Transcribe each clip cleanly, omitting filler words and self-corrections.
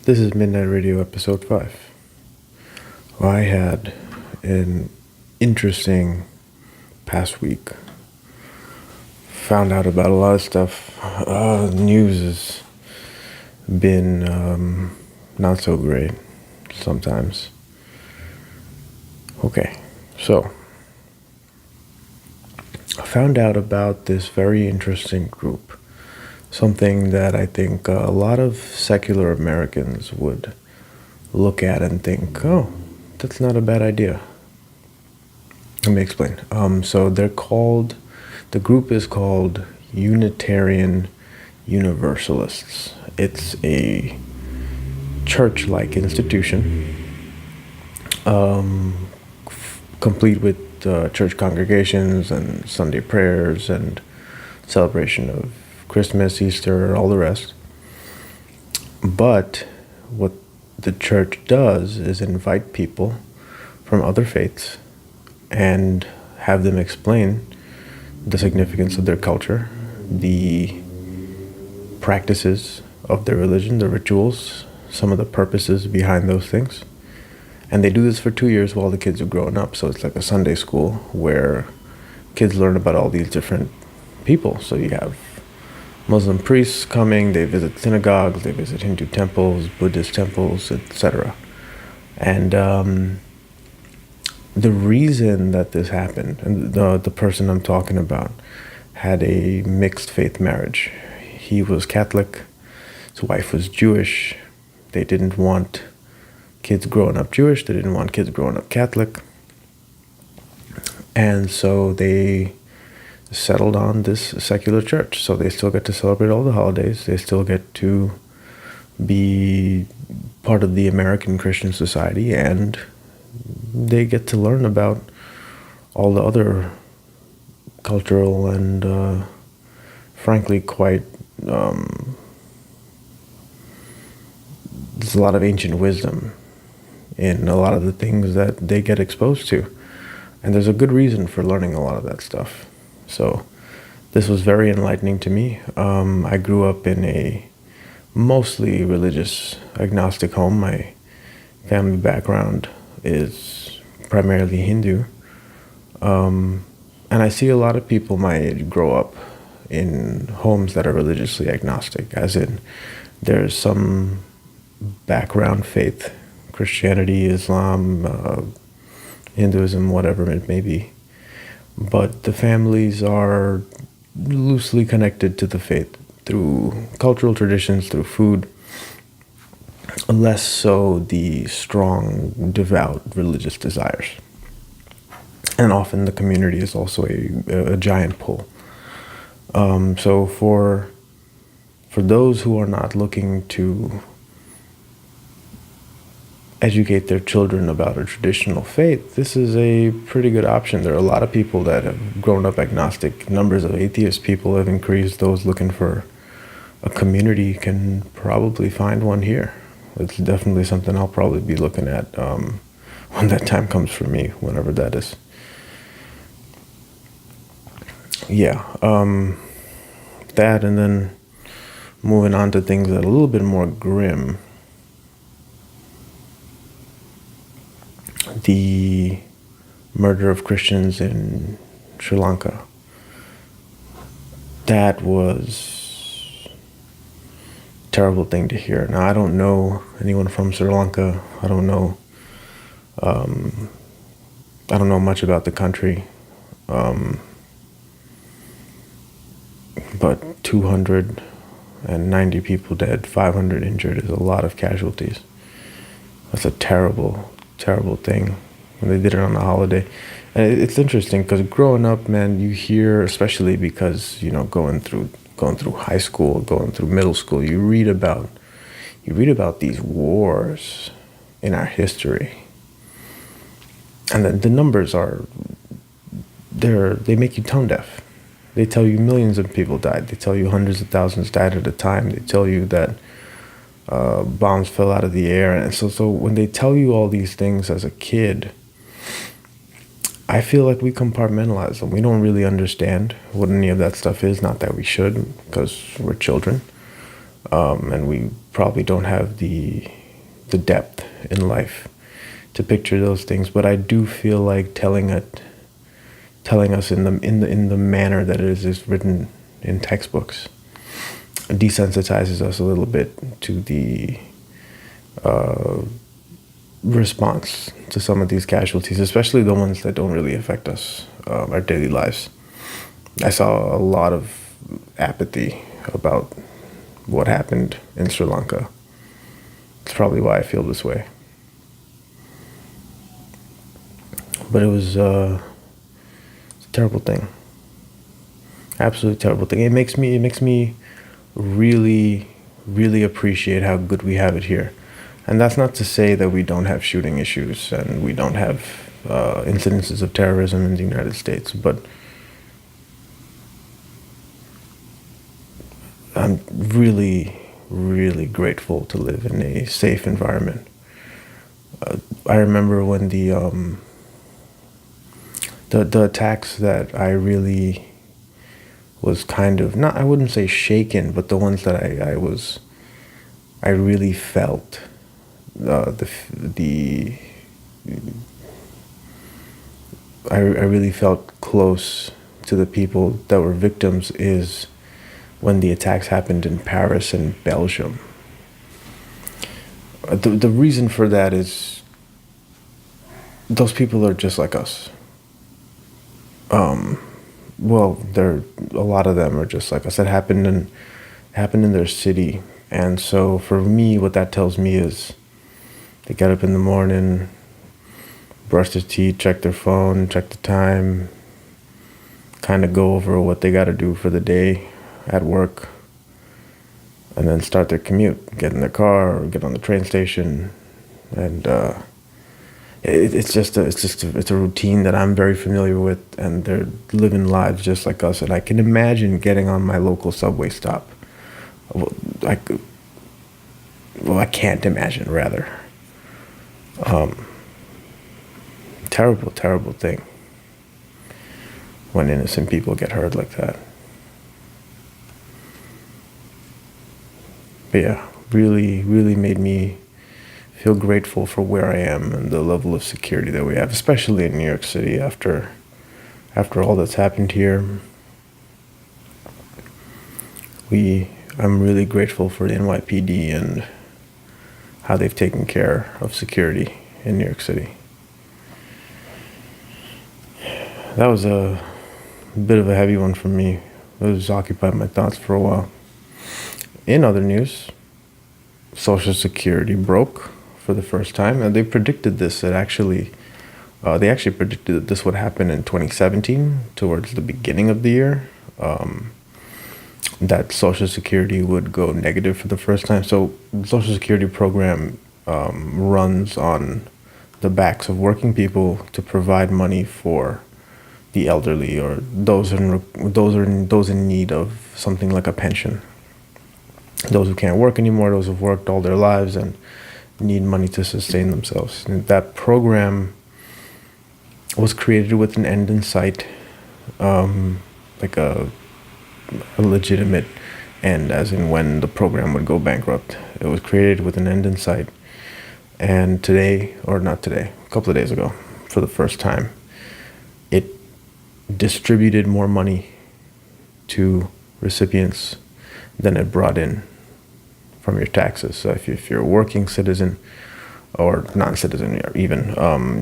This is Midnight Radio episode 5. I had an interesting past week. Found out about a lot of stuff. News has been not so great sometimes. Okay, so I found out about this very interesting group. Something that I think a lot of secular Americans would look at and think, oh, that's not a bad idea. Let me explain. So the group is called Unitarian Universalists. It's a church-like institution, complete with church congregations and Sunday prayers and celebration of Christmas, Easter, all the rest. But what the church does is invite people from other faiths and have them explain the significance of their culture, the practices of their religion, the rituals, some of the purposes behind those things. And they do this for 2 years while the kids are growing up. So it's like a Sunday school where kids learn about all these different people. So you have Muslim priests coming, they visit synagogues, they visit Hindu temples, Buddhist temples, etc. And the reason that this happened, and the person I'm talking about had a mixed faith marriage. He was Catholic, his wife was Jewish. They didn't want kids growing up Jewish, they didn't want kids growing up Catholic. And so they settled on this secular church. So they still get to celebrate all the holidays. They still get to be part of the American Christian society, and they get to learn about all the other cultural and frankly quite there's a lot of ancient wisdom in a lot of the things that they get exposed to. And there's a good reason for learning a lot of that stuff. So this was very enlightening to me. I grew up in a mostly religious, agnostic home. My family background is primarily Hindu. And I see a lot of people my age grow up in homes that are religiously agnostic, as in there's some background faith, Christianity, Islam, Hinduism, whatever it may be. But the families are loosely connected to the faith through cultural traditions, through food, less so the strong, devout religious desires. And often the community is also a giant pull. So for those who are not looking to educate their children about a traditional faith, this is a pretty good option. There are a lot of people that have grown up agnostic. Numbers of atheist people have increased. Those looking for a community can probably find one here. It's definitely something I'll probably be looking at when that time comes for me, whenever that is. Yeah, that, and then moving on to things that are a little bit more grim. The murder of Christians in Sri Lanka. That was a terrible thing to hear. Now, I don't know anyone from Sri Lanka. I don't know much about the country. But 290 people dead, 500 injured is a lot of casualties. That's a terrible thing when they did it on a holiday. And it's interesting because growing up, man, you hear, especially because, going through high school, going through middle school, you read about these wars in our history. And the numbers they make you tone deaf. They tell you millions of people died. They tell you hundreds of thousands died at a time. They tell you that bombs fell out of the air. And so when they tell you all these things as a kid, I feel like we compartmentalize them. We don't really understand what any of that stuff is. Not that we should, because we're children. And we probably don't have the depth in life to picture those things, but I do feel like telling us in the manner that it is written in textbooks desensitizes us a little bit to the response to some of these casualties, especially the ones that don't really affect us, our daily lives. I saw a lot of apathy about what happened in Sri Lanka. It's probably why I feel this way. But it was a terrible thing. Absolutely terrible thing. It makes me really, really appreciate how good we have it here. And that's not to say that we don't have shooting issues and we don't have incidences of terrorism in the United States, but I'm really, really grateful to live in a safe environment. I remember when the attacks that I really was kind of not, I wouldn't say shaken, but the ones that I really felt I really felt close to the people that were victims is when the attacks happened in Paris and Belgium. The reason for that is those people are just like us. Well, a lot of them are just like us. It happened in their city, and so for me, what that tells me is they get up in the morning, brush their teeth, check their phone, check the time, kind of go over what they got to do for the day at work, and then start their commute, get in their car or get on the train station, and it's a routine that I'm very familiar with, and they're living lives just like us. And I can imagine getting on my local subway stop. I can't imagine, rather. Terrible, terrible thing when innocent people get hurt like that. But yeah, really, really made me feel grateful for where I am and the level of security that we have, especially in New York City after all that's happened here. I'm really grateful for the NYPD and how they've taken care of security in New York City. That was a bit of a heavy one for me. It was occupied my thoughts for a while. In other news, Social Security broke for the first time, and they predicted this. They actually predicted that this would happen in 2017, towards the beginning of the year. That Social Security would go negative for the first time. So the Social Security program runs on the backs of working people to provide money for the elderly or those in need of something like a pension. Those who can't work anymore, those who've worked all their lives and need money to sustain themselves. And that program was created with an end in sight, like a legitimate end, as in when the program would go bankrupt. It was created with an end in sight. And today, or not today, a couple of days ago, for the first time, it distributed more money to recipients than it brought in from your taxes. So if you're a working citizen or non-citizen even,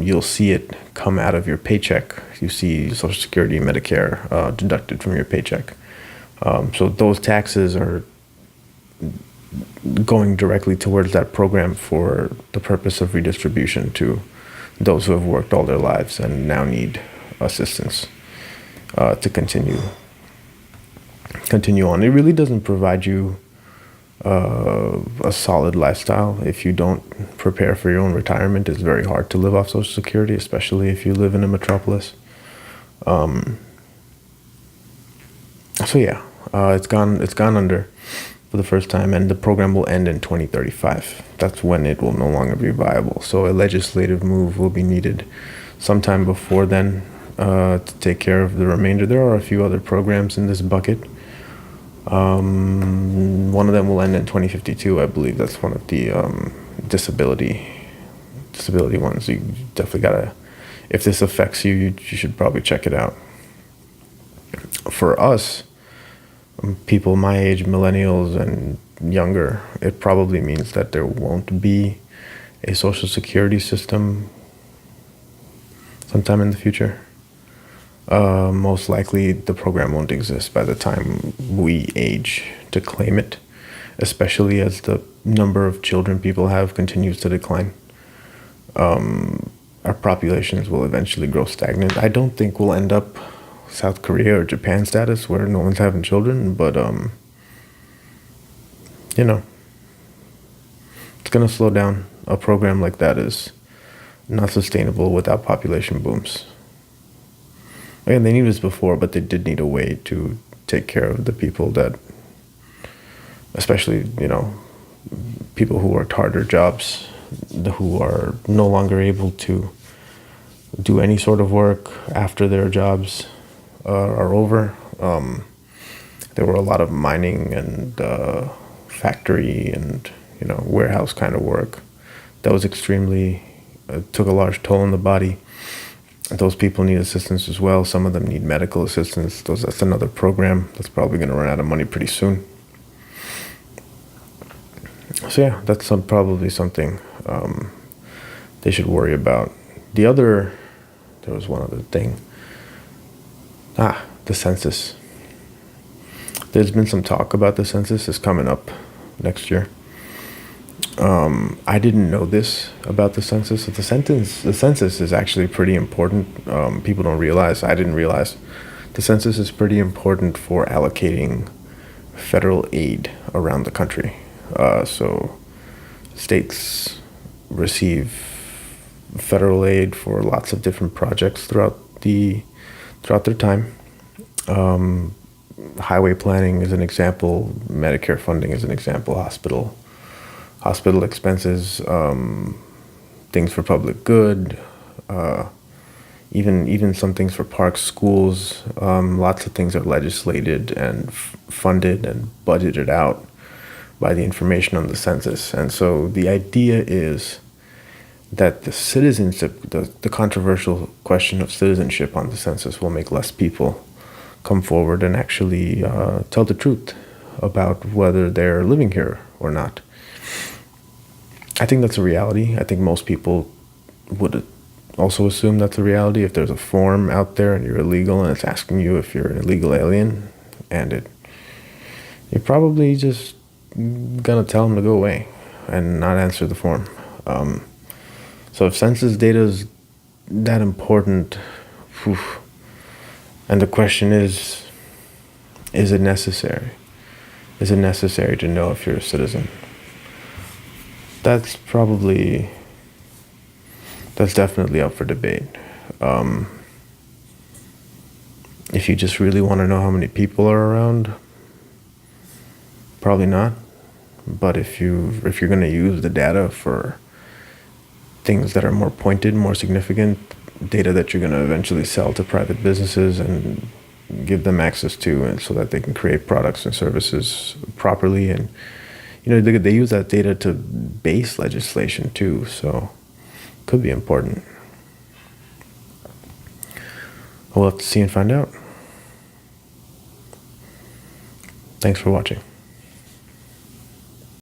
you'll see it come out of your paycheck. You see Social Security, Medicare deducted from your paycheck. So those taxes are going directly towards that program for the purpose of redistribution to those who have worked all their lives and now need assistance to continue on. It really doesn't provide you a solid lifestyle. If you don't prepare for your own retirement, it's very hard to live off Social Security, especially if you live in a metropolis. So yeah, it's gone under for the first time, and the program will end in 2035. That's when it will no longer be viable. So a legislative move will be needed sometime before then to take care of the remainder. There are a few other programs in this bucket. One of them will end in 2052, I believe. That's one of the disability ones. You definitely gotta, if this affects you, you should probably check it out. For us, people my age, millennials and younger, it probably means that there won't be a social security system sometime in the future. Most likely the program won't exist by the time we age to claim it, especially as the number of children people have continues to decline. Our populations will eventually grow stagnant. I don't think we'll end up South Korea or Japan status where no one's having children, but you know, it's gonna slow down. A program like that is not sustainable without population booms. Again, they knew this before, but they did need a way to take care of the people that, especially, people who worked harder jobs, who are no longer able to do any sort of work after their jobs are over. There were a lot of mining and factory and warehouse kind of work that was extremely took a large toll on the body. Those people need assistance as well. Some of them need medical assistance. That's another program that's probably going to run out of money pretty soon. So yeah, that's probably something they should worry about. There was one other thing. The census. There's been some talk about the census. It's coming up next year. I didn't know this about the census. The census is actually pretty important. People don't realize. I didn't realize. The census is pretty important for allocating federal aid around the country. So states receive federal aid for lots of different projects throughout their time. Highway planning is an example. Medicare funding is an example. Hospital expenses, things for public good, even some things for parks, schools. Lots of things are legislated and funded and budgeted out by the information on the census. And so the idea is that the citizenship, the controversial question of citizenship on the census will make less people come forward and actually tell the truth about whether they're living here or not. I think that's a reality. I think most people would also assume that's a reality. If there's a form out there and you're illegal and it's asking you if you're an illegal alien, and you're probably just gonna tell them to go away and not answer the form. So if census data is that important, and the question is it necessary? Is it necessary to know if you're a citizen? That's definitely up for debate. If you just really want to know how many people are around, probably not. But if you're going to use the data for things that are more pointed, more significant, data that you're going to eventually sell to private businesses and give them access to, and so that they can create products and services properly, and they use that data to base legislation too, so could be important. We'll have to see and find out. Thanks for watching.